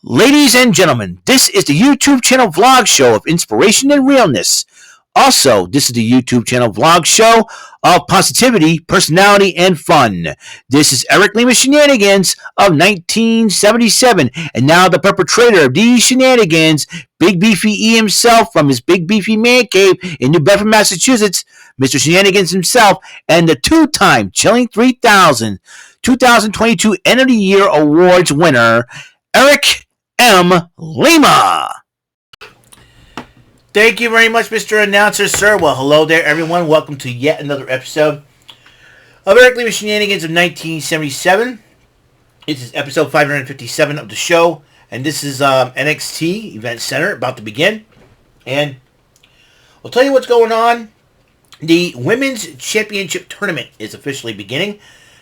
Ladies and gentlemen, this is the YouTube channel vlog show of inspiration and realness. Also, this is the YouTube channel vlog show of positivity, personality, and fun. This is Eric Lima Shenanigans of 1977, and now the perpetrator of these shenanigans, Big Beefy E himself from his Big Beefy Man Cave in New Bedford, Massachusetts, Mr. Shenanigans himself, and the two-time Chilling 3000 2022 End of the Year Awards winner, Eric M. Lima. Thank you very much, Mr. Announcer, sir. Well, hello there, everyone. Welcome to yet another episode of Eric Lima Shenanigans of 1977. This is episode 557 of the show, and this is NXT Event Center about to begin. And I'll tell you what's going on. The Women's Championship Tournament is officially beginning.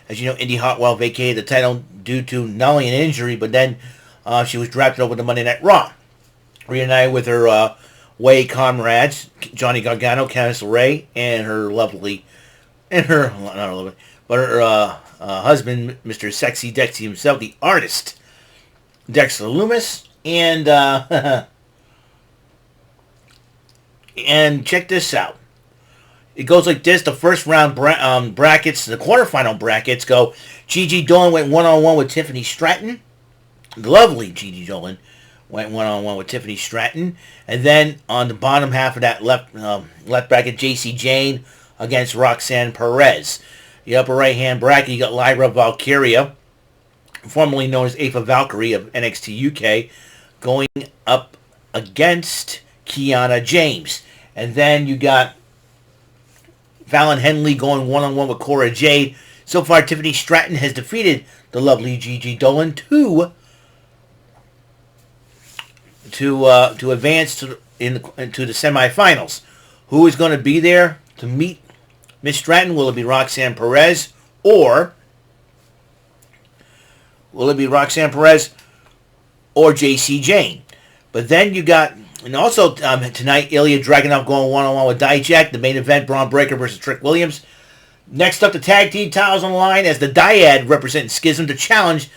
As you know, Indy Hartwell vacated the title due to not only an injury, but then she was drafted over to Monday Night Raw. Reunited with her way comrades, Johnny Gargano, Candice LeRae, and her husband, Mr. Sexy Dexy himself, the artist, Dexter Loomis. And and check this out. It goes like this. The first round brackets, the quarterfinal brackets go. Gigi Dolan went one-on-one with Tiffany Stratton. The lovely Gigi Dolan went one-on-one with Tiffany Stratton. And then on the bottom half of that left bracket, JC Jane against Roxanne Perez. The upper right-hand bracket, you got Lyra Valkyria, formerly known as Aoife Valkyrie of NXT UK, going up against Kiana James. And then you got Fallon Henley going one-on-one with Cora Jade. So far, Tiffany Stratton has defeated the lovely Gigi Dolan to advance into the semifinals. Who is going to be there to meet Miss Stratton? Will it be Roxanne Perez or JC Jane? But then you got, and also tonight, Ilya Dragunov going one-on-one with Dijak. The main event, Braun Breaker versus Trick Williams. Next up, the tag team titles on the line as the Dyad representing Schism to challenge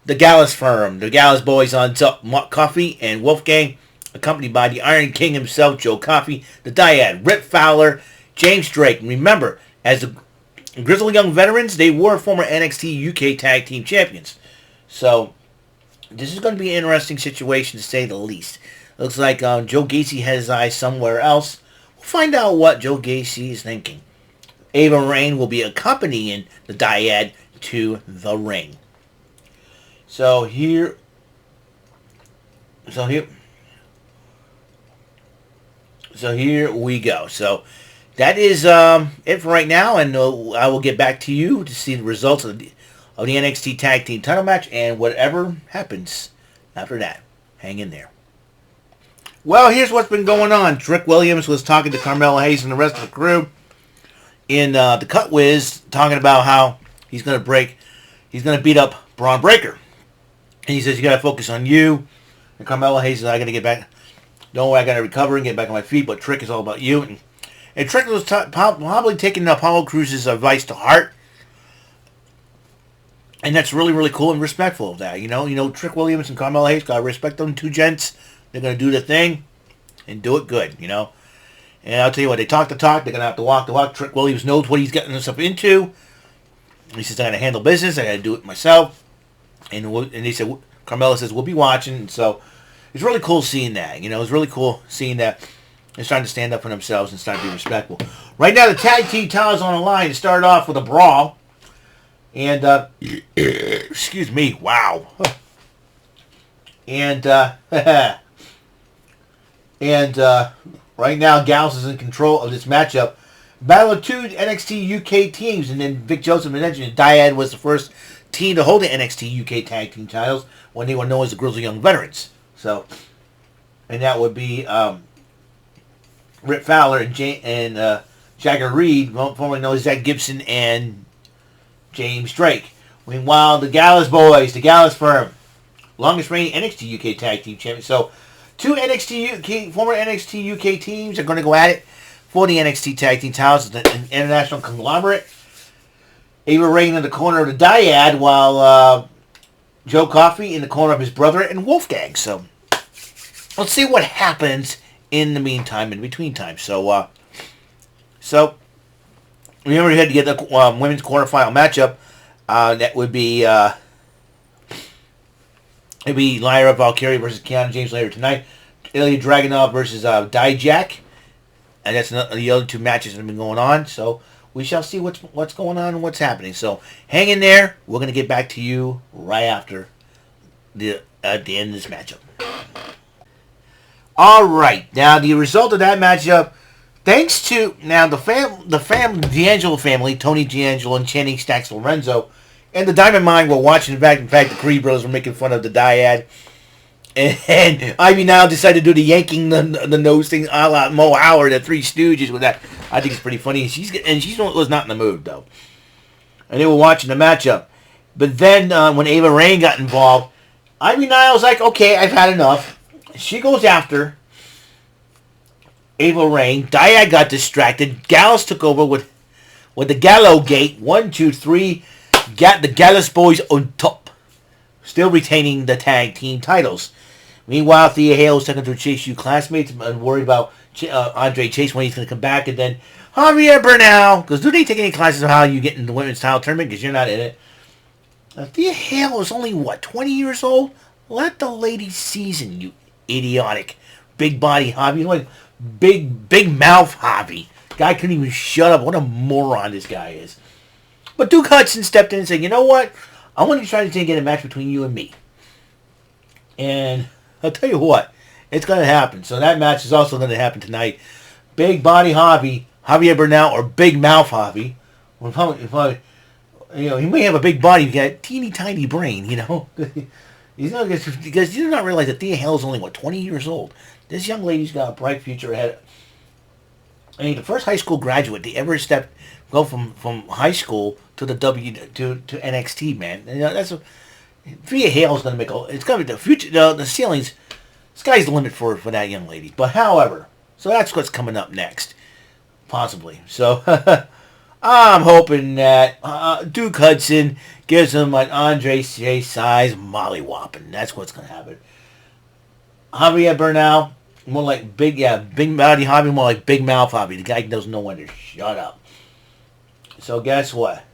the Gallus firm. The Gallus boys on top, Mark Coffey and Wolfgang, accompanied by the Iron King himself, Joe Coffey. The Dyad, Rip Fowler, James Drake. And remember, as the Grizzled Young Veterans, they were former NXT UK Tag Team Champions. So, this is going to be an interesting situation to say the least. Looks like Joe Gacy has his eyes somewhere else. We'll find out what Joe Gacy is thinking. Ava Raine will be accompanying the Dyad to the ring. So here we go. So that is it for right now, and I will get back to you to see the results of the NXT Tag Team title match and whatever happens after that. Hang in there. Well, here's what's been going on. Trick Williams was talking to Carmelo Hayes and the rest of the crew in the Cut Wiz, talking about how he's going to beat up Braun Breaker. And he says, you got to focus on you. And Carmelo Hayes says, I got to get back. Don't worry, I got to recover and get back on my feet, but Trick is all about you. And Trick was probably taking Apollo Crews' advice to heart. And that's really, really cool and respectful of that. You know, Trick Williams and Carmelo Hayes, got to respect them two gents. They're going to do their thing and do it good, you know. And I'll tell you what, they talk the talk. They're going to have to walk the walk. Trick Williams knows what he's getting himself into. He says, I got to handle business. I got to do it myself. And he said, Carmelo says, we'll be watching. And so it's really cool seeing that. You know, it's really cool seeing that they're starting to stand up for themselves and start to be respectful. Right now, the tag team titles on the line. It started off with a brawl. And, excuse me, wow. And, right now, Gallus is in control of this matchup. Battle of two NXT UK teams, and then Vic Joseph mentioned Dyad was the first team to hold the NXT UK Tag Team titles when they were known as the Grizzled Young Veterans. So, and that would be Rip Fowler and Jagger Reed, formerly known as Zach Gibson and James Drake. Meanwhile, the Gallus boys, the Gallus firm, longest reigning NXT UK Tag Team champions. So, two former NXT UK teams are going to go at it for the NXT Tag Team titles, an international conglomerate. Ava Raine in the corner of the Dyad, while Joe Coffey in the corner of his brother and Wolfgang. So let's see what happens in the meantime, in between time. So remember you had to get the women's quarterfinal matchup. That would be it'd be Lyra Valkyrie versus Kiana James later tonight. Ilya Dragunov versus Dijak. And that's the other two matches that have been going on. So we shall see what's going on and what's happening. So hang in there. We're going to get back to you right after at the end of this matchup. All right. Now, the result of that matchup, thanks to now the D'Angelo family, Tony D'Angelo and Channing Stacks Lorenzo, and the Diamond Mine were watching. In fact, the Creed brothers were making fun of the dyad. And Ivy now decided to do the yanking the nose thing a la Mo Howard, the Three Stooges with that. I think it's pretty funny. She was not in the mood, though. And they were watching the matchup. But then when Ava Raine got involved, Ivy Niles was like, okay, I've had enough. She goes after Ava Raine. Dyad got distracted. Gallus took over with the Gallo Gate. 1, 2, 3. Got the Gallus boys on top. Still retaining the tag team titles. Meanwhile, Thea Hale was talking to Chase U classmates and worried about Andre Chase when he's going to come back. And then Javier Bernal, because do they take any classes on how you get in the women's title tournament? Because you're not in it. Thea Hale is only, 20 years old? Let the lady season, you idiotic big body hobby. Like big mouth hobby. Guy couldn't even shut up. What a moron this guy is. But Duke Hudson stepped in and said, you know what? I want to try to get a match between you and me. And I'll tell you what, it's going to happen. So that match is also going to happen tonight. Big body hobby, Javier Bernal, or big mouth hobby. He may have a big body, he's got a teeny tiny brain, because you do not realize that Thea Hale is only, 20 years old. This young lady's got a bright future ahead. I mean, the first high school graduate to ever go from high school to the to NXT, man. Thea Hale's going to make it's going to be the future. The ceilings, sky's the limit for that young lady. But however, so that's what's coming up next, possibly. So I'm hoping that Duke Hudson gives him an Andre Chase size mollywhopping. That's what's going to happen. Javier Bernal, more like big body hobby, more like big mouth hobby. The guy doesn't know when to shut up. So guess what?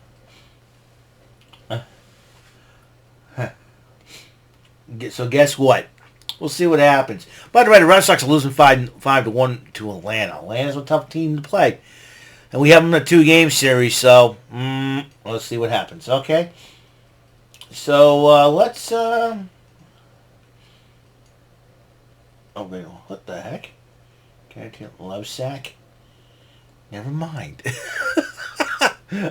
So guess what? We'll see what happens. By the way, the Red Sox are losing 5-1 to Atlanta. Atlanta's a tough team to play. And we have them in a 2-game series, so let's see what happens. Okay? So let's... Oh, wait, what the heck? Love sack? Never mind.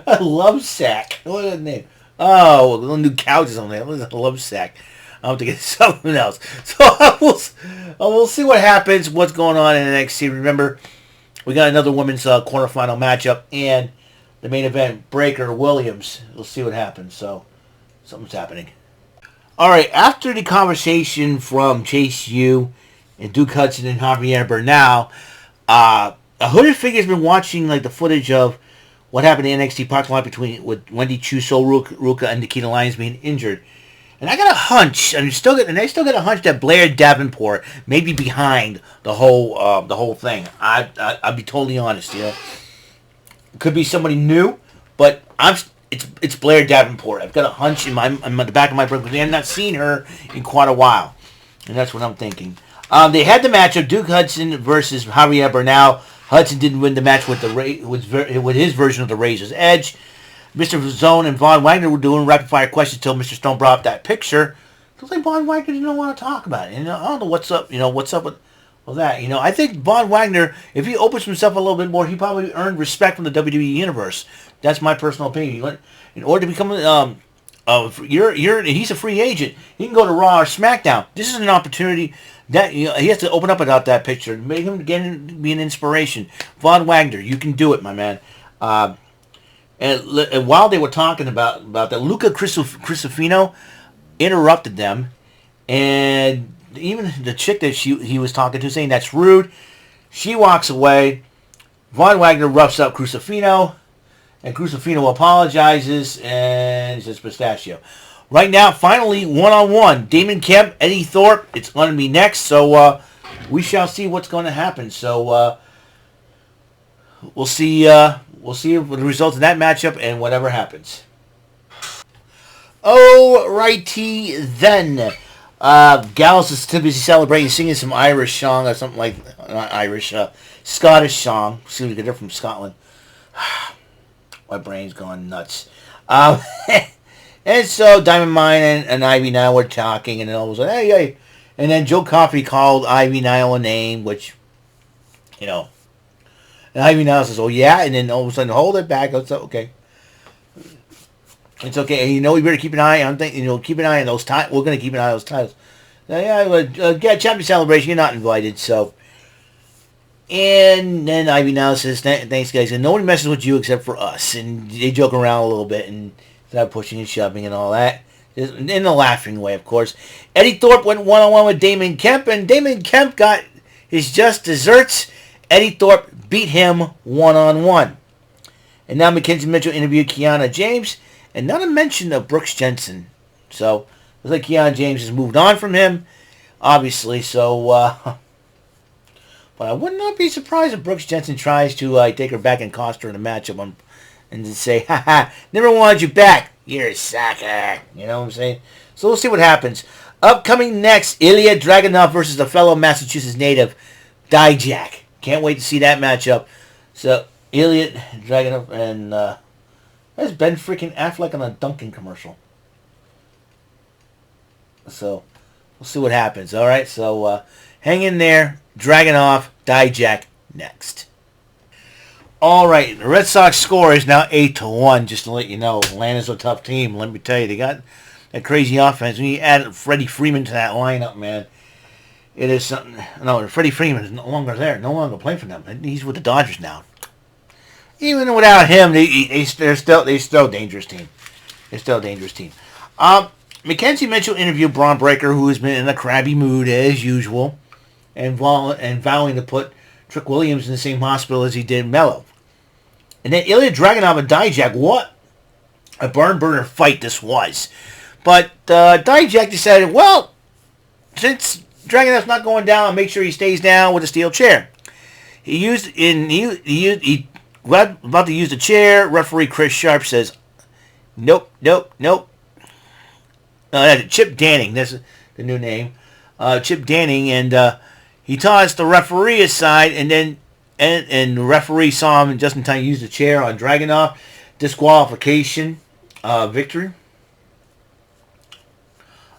A love sack. What is that name? Oh, little new couches on there. What is a love sack? I'll have to get something else. So we'll see what happens, what's going on in NXT. Remember, we got another women's quarterfinal matchup and the main event, Breaker Williams. We'll see what happens. So something's happening. All right, after the conversation from Chase U and Duke Hudson and Javier Bernal, a hooded figure's been watching the footage of what happened in NXT parking lot with Wendy Chu, Sol Ruka, and Nikita Lyons being injured. And I got a hunch, and I still get a hunch that Blair Davenport may be behind the whole thing. I'll be totally honest, Could be somebody new, but it's Blair Davenport. I've got a hunch in the back of my brain because I have not seen her in quite a while, and that's what I'm thinking. They had the matchup Duke Hudson versus Javier Bernal. Hudson didn't win the match with his version of the Razor's Edge. Mr. Zone and Von Wagner were doing rapid-fire questions until Mr. Stone brought up that picture. It was like Von Wagner didn't want to talk about it. And I don't know what's up with that. I think Von Wagner, if he opens himself a little bit more, he probably earned respect from the WWE Universe. That's my personal opinion. In order to become he's a free agent. He can go to Raw or SmackDown. This is an opportunity that he has to open up about that picture, make him be an inspiration. Von Wagner, you can do it, my man. And while they were talking about that, Luca Crisafino interrupted them, and even the chick that he was talking to, saying that's rude, she walks away. Von Wagner roughs up Crisafino, and Crisafino apologizes, and he says pistachio. Right now, finally, one-on-one. Damon Kemp, Eddie Thorpe. It's going to be next, so we shall see what's going to happen. So we'll see. We'll see the results of that matchup and whatever happens. Alrighty then. Gallus is typically celebrating, singing some Irish song or something like not Irish, Scottish song. See if we get it from Scotland. My brain's going nuts. And so Diamond Mine and Ivy Nile were talking, and then all of a sudden, hey. And then Joe Coffey called Ivy Nile a name, which, and Ivy Nile says, oh yeah, and then all of a sudden, hold it back. It's okay. It's okay. And we better keep an eye on things. Keep an eye on those titles. We're going to keep an eye on those titles. Get champion celebration. You're not invited. So, and then Ivy Nile says, thanks guys. And nobody messes with you except for us. And they joke around a little bit and start pushing and shoving and all that. In a laughing way, of course. Eddie Thorpe went one-on-one with Damon Kemp, and Damon Kemp got his just desserts. Eddie Thorpe beat him one-on-one. And now Mackenzie Mitchell interviewed Kiana James. And not a mention of Brooks Jensen. So, it looks like Keon James has moved on from him, obviously. So, but I would not be surprised if Brooks Jensen tries to take her back and cost her in a matchup and to say, haha, never wanted you back. You're a sucker. You know what I'm saying? So, we'll see what happens. Upcoming next, Ilya Dragunov versus the fellow Massachusetts native, Dijak. Can't wait to see that matchup. So, Ilya Dragunov and... There's Ben freaking Affleck on a Dunkin' commercial. So, we'll see what happens. All right, so hang in there. Dragunov, Dijak next. All right, the Red Sox score is now 8-1. Just to let you know, Atlanta's a tough team. Let me tell you, they got that crazy offense. When you add Freddie Freeman to that lineup, man, it is something. No, Freddie Freeman is no longer there. No longer playing for them. He's with the Dodgers now. Even without him, they're still a dangerous team. They're still a dangerous team. Mackenzie Mitchell interviewed Braun Breaker, who has been in a crabby mood as usual, and vowing to put Trick Williams in the same hospital as he did Mello. And then Ilya Dragunov and Dijak, what a barn burner fight this was. But Dijak decided, well, since Dragunov's not going down, I'll make sure he stays down with a steel chair. He about to use the chair. Referee Chris Sharp says, nope. That's Chip Danning. That's the new name. Chip Danning. And he tossed the referee aside. And then and the referee saw him just in time to use the chair on Dragunov. Disqualification. Victory.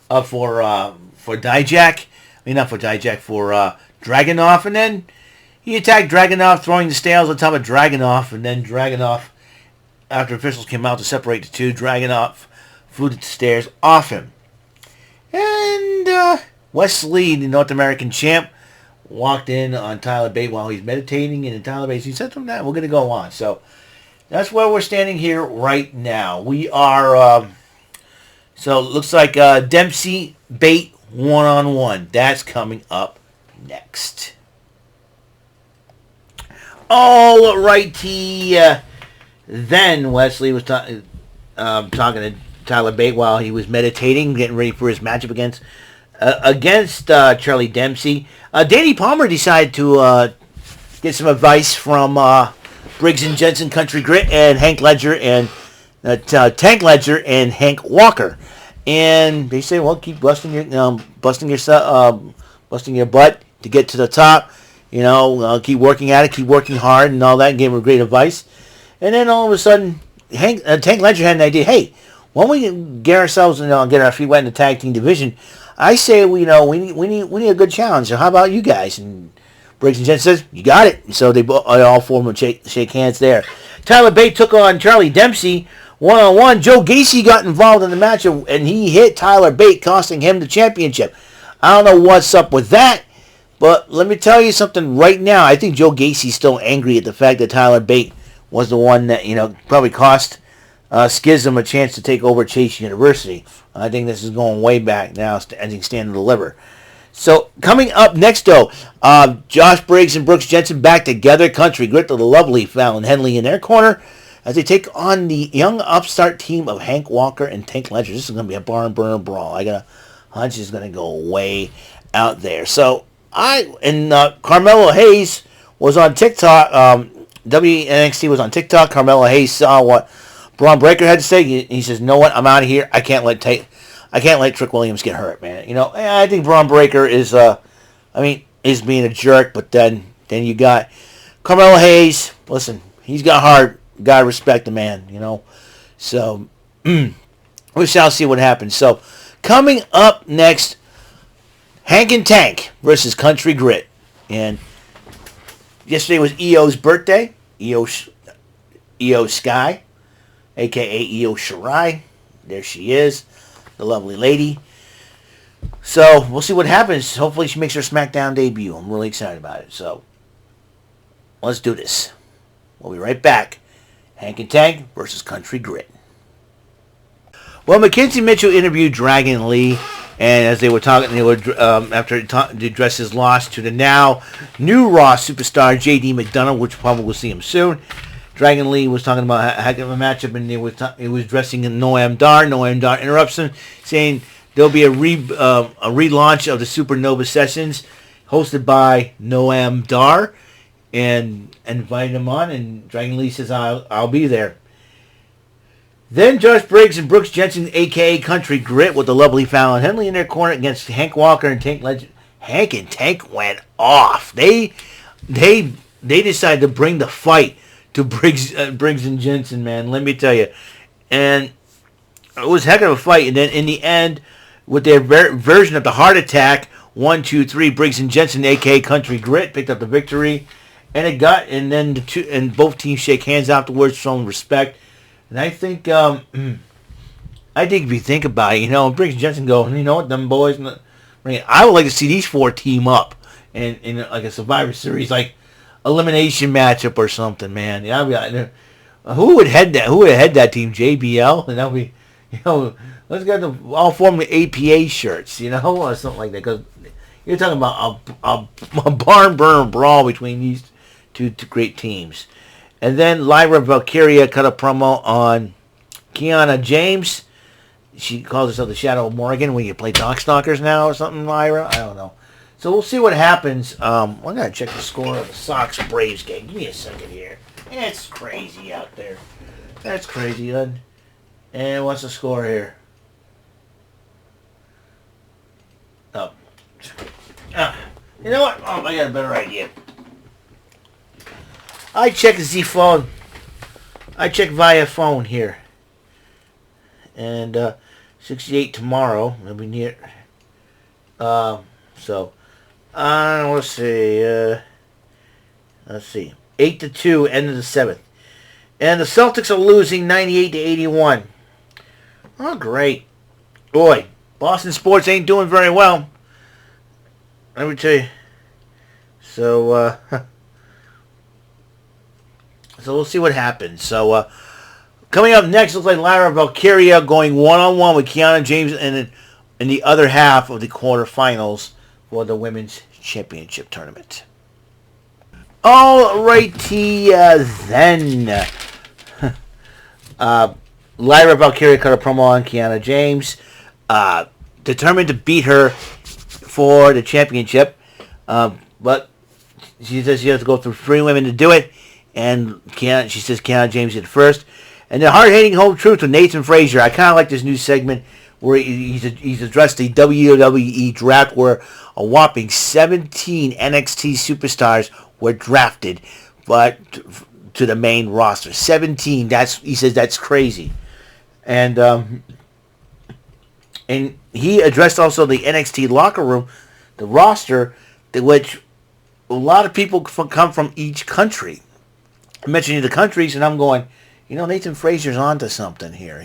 For Dijak. I mean, not for Dijak. For Dragunov. And then he attacked Dragunov, throwing the stales on top of Dragunov, and then Dragunov, after officials came out to separate the two, Dragunov flew the stairs off him. And Wesley, the North American champ, walked in on Tyler Bate while he's meditating, and Tyler Bate, he said something that we're going to go on. So that's where we're standing here right now. We are, so it looks like Dempsey, Bate, one-on-one. That's coming up next. All righty. Then Wesley was talking to Tyler Bate while he was meditating, getting ready for his matchup against Charlie Dempsey. Danny Palmer decided to get some advice from Briggs and Jensen Country Grit and Hank Ledger and Tank Ledger and Hank Walker, and they say, well, keep busting your butt to get to the top. Keep working at it, keep working hard, and all that. And gave him great advice. And then all of a sudden, Tank Ledger had an idea. Hey, when we get ourselves, get our feet wet in the tag team division, I say we need a good challenge. So how about you guys? And Briggs and Jensen says, you got it. And so they all four of them shake hands there. Tyler Bate took on Charlie Dempsey one-on-one. Joe Gacy got involved in the match, and he hit Tyler Bate, costing him the championship. I don't know what's up with that. But let me tell you something right now. I think Joe Gacy's still angry at the fact that Tyler Bate was the one that, probably cost Schism a chance to take over Chase University. I think this is going way back now. I think Stand and Deliver. So coming up next, though, Josh Briggs and Brooks Jensen back together. Country Grit to the lovely Fallon Henley in their corner. as they take on the young upstart team of Hank Walker and Tank Ledger. This is going to be a barn burner brawl. I got a hunch it's going to go way out there. So Carmelo Hayes was on TikTok. WNXT was on TikTok. Carmelo Hayes saw what Braun Breaker had to say. He says, "No what? I'm out of here. I can't let Trick Williams get hurt, man." I think Braun Breaker is being a jerk, but then you got Carmelo Hayes. Listen, he's got heart. Gotta respect the man, So we shall see what happens. So coming up next, Hank and Tank versus Country Grit. And yesterday was EO's birthday. EO Sky, a.k.a. EO Shirai. There she is, the lovely lady. So we'll see what happens. Hopefully she makes her SmackDown debut. I'm really excited about it. So let's do this. We'll be right back. Hank and Tank versus Country Grit. Well, Mackenzie Mitchell interviewed Dragon Lee, and as they were talking, after to address his loss to the now new Raw superstar J.D. McDonough, which probably will see him soon. Dragon Lee was talking about having a matchup, and he was dressing in Noam Dar. Noam Dar interrupts him, saying there'll be a relaunch of the Supernova Sessions, hosted by Noam Dar, and invited him on, and Dragon Lee says, I'll be there. Then Josh Briggs and Brooks Jensen, a.k.a. Country Grit, with the lovely Fallon Henley in their corner against Hank Walker and Tank Legend. Hank and Tank went off. They decided to bring the fight to Briggs and Jensen, man. Let me tell you. And it was a heck of a fight. And then in the end, with their version of the Heart Attack, 1, 2, 3, Briggs and Jensen, a.k.a. Country Grit, picked up the victory. And then both teams shake hands afterwards, showing respect. And I think if you think about it, Briggs and Jensen go, you know what, them boys, I would like to see these four team up in like a Survivor Series, like elimination matchup or something, man. Who would head that team? JBL, and that would be, let's get them all form the APA shirts, or something like that. Because you're talking about a barn burner brawl between these two great teams. And then Lyra Valkyria cut a promo on Kiana James. She calls herself the Shadow of Morgan when you play Darkstalkers now or something, Lyra. I don't know. So we'll see what happens. I'm going to check the score of the Sox-Braves game. Give me a second here. It's crazy out there. That's crazy, bud. And what's the score here? Oh. You know what? Oh, I got a better idea. I check the phone. I check via phone here. And 68 tomorrow. It'll be near. Let's see. 8-2, end of the 7th. And the Celtics are losing 98-81. Oh, great. Boy, Boston sports ain't doing very well. Let me tell you. So we'll see what happens. So, coming up next, looks like Lyra Valkyria going one-on-one with Kiana James in the other half of the quarterfinals for the Women's Championship Tournament. Alrighty, then. Lyra Valkyria cut a promo on Kiana James, determined to beat her for the championship, but she says she has to go through 3 women to do it, and she says Kiana James did first. And the hard-hitting home truth with Nathan Frazier. I kind of like this new segment where he's addressed the WWE Draft, where a whopping 17 NXT superstars were drafted, but to the main roster. 17. He says that's crazy. And he addressed also the NXT locker room, the roster, which a lot of people come from each country. I mentioned the countries, and I'm going, Nathan Frazier's onto something here,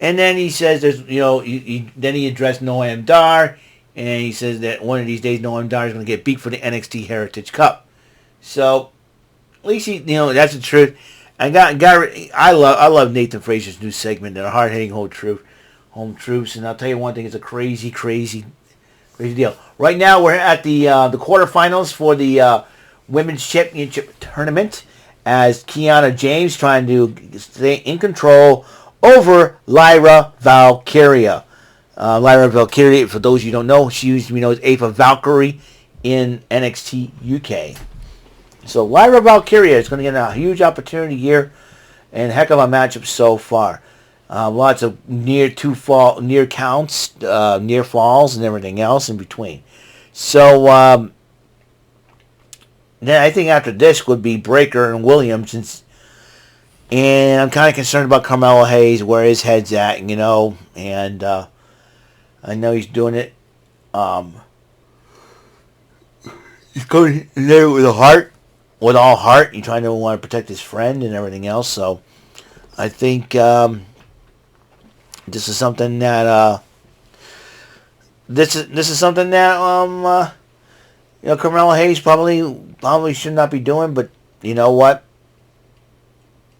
And then he says, then he addressed Noam Dar, and he says that one of these days Noam Dar is going to get beat for the NXT Heritage Cup. So, at least that's the truth. I love Nathan Frazier's new segment, the hard-hitting home truths, and I'll tell you one thing, it's a crazy, crazy, crazy deal. Right now, we're at the quarterfinals for the Women's Championship Tournament, as Kiana James trying to stay in control over Lyra Valkyria. Lyra Valkyria, for those you don't know, she used to be known as Ava Valkyrie in NXT UK. So Lyra Valkyria is going to get a huge opportunity here, and heck of a matchup so far. Lots of near counts, near falls, and everything else in between. So then I think after this would be Breakker and Williams, and I'm kind of concerned about Carmelo Hayes, where his head's at, and I know he's doing it. He's going in there with all heart. He's trying to want to protect his friend and everything else. So I think this is something that Carmelo Hayes probably should not be doing. But you know what?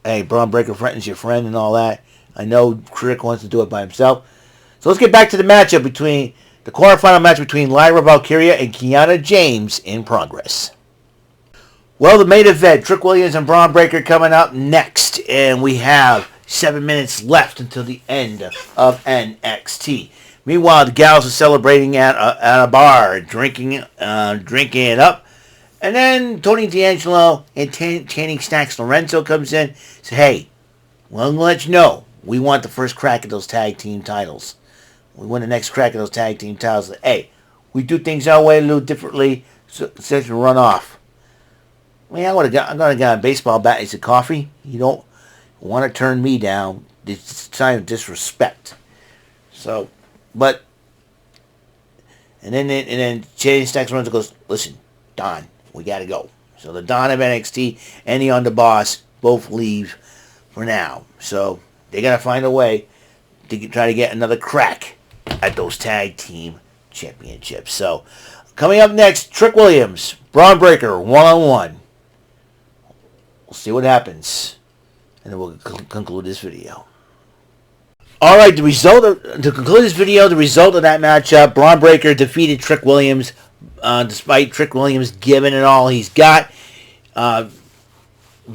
Hey, Braun Breaker threatens your friend and all that. I know Crick wants to do it by himself. So let's get back to the matchup the quarterfinal match between Lyra Valkyria and Kiana James in progress. Well, the main event, Trick Williams and Braun Breaker coming up next, and we have 7 minutes left until the end of NXT. Meanwhile, the gals are celebrating at a bar, drinking it up, and then Tony D'Angelo and Channing Stacks Lorenzo comes in, says, "Hey, well, I'm gonna let you know, we want the first crack at those tag team titles. We want the next crack at those tag team titles. Hey, we do things our way a little differently, so to run off." I'm gonna get a baseball bat and some coffee. You don't want to turn me down. It's a sign of disrespect. So, and then Channing Stacks Lorenzo goes, "Listen, Don, we gotta go." So the Don of NXT and the Underboss both leave for now. So they gotta find a way to try to get another crack at those tag team championships. So coming up next, Trick Williams, Braun Breaker, 1-on-1. We'll see what happens, and then we'll conclude this video. All right, to conclude this video, the result of that matchup, Braun Breaker defeated Trick Williams, despite Trick Williams giving it all he's got. He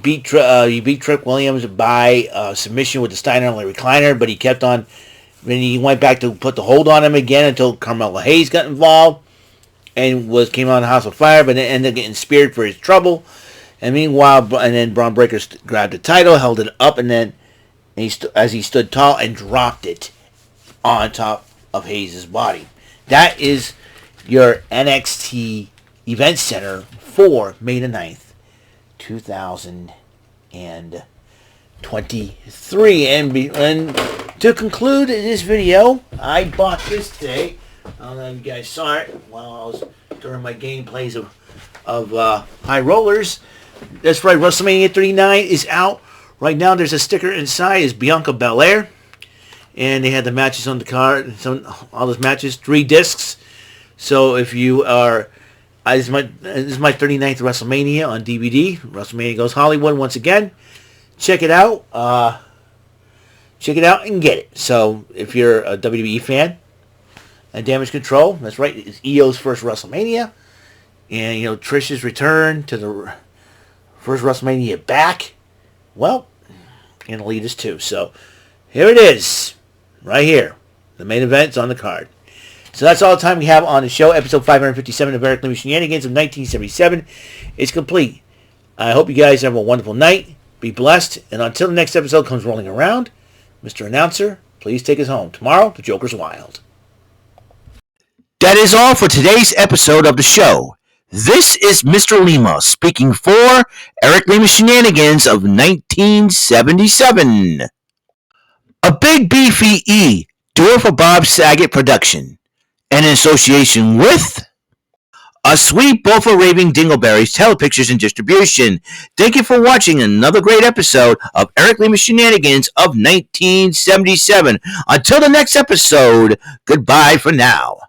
beat Trick Williams by submission with the Steiner recliner, but he kept on. Then he went back to put the hold on him again until Carmelo Hayes got involved and came on the House of Fire, but then ended up getting speared for his trouble. And meanwhile, then Braun Breaker grabbed the title, held it up, and then as he stood tall and dropped it on top of Hayes' body. That is your NXT Event Center for May the 9th, 2023. And to conclude this video, I bought this today. I don't know if you guys saw it while I was during my gameplays of High Rollers. That's right, WrestleMania 39 is out. Right now there's a sticker inside, is Bianca Belair. And they had the matches on the card, all those matches, 3 discs. So if you are, this is my 39th WrestleMania on DVD. WrestleMania Goes Hollywood once again. Check it out. Check it out and get it. So if you're a WWE fan, and Damage Control, that's right, it's EO's first WrestleMania. And, Trish's return to the first WrestleMania back. Well, and Elitist too. So here it is, right here. The main event's on the card. So that's all the time we have on the show. Episode 557 of Eric Lima Shenanigans of 1977 is complete. I hope you guys have a wonderful night. Be blessed. And until the next episode comes rolling around, Mr. Announcer, please take us home. Tomorrow, the Joker's Wild. That is all for today's episode of the show. This is Mr. Lima speaking for Eric Lima Shenanigans of 1977. A Big Beefy E, do it for Bob Saget production. And in association with A Sweet Bowl for Raving Dingleberries Telepictures and Distribution. Thank you for watching another great episode of Eric Lima Shenanigans of 1977. Until the next episode, goodbye for now.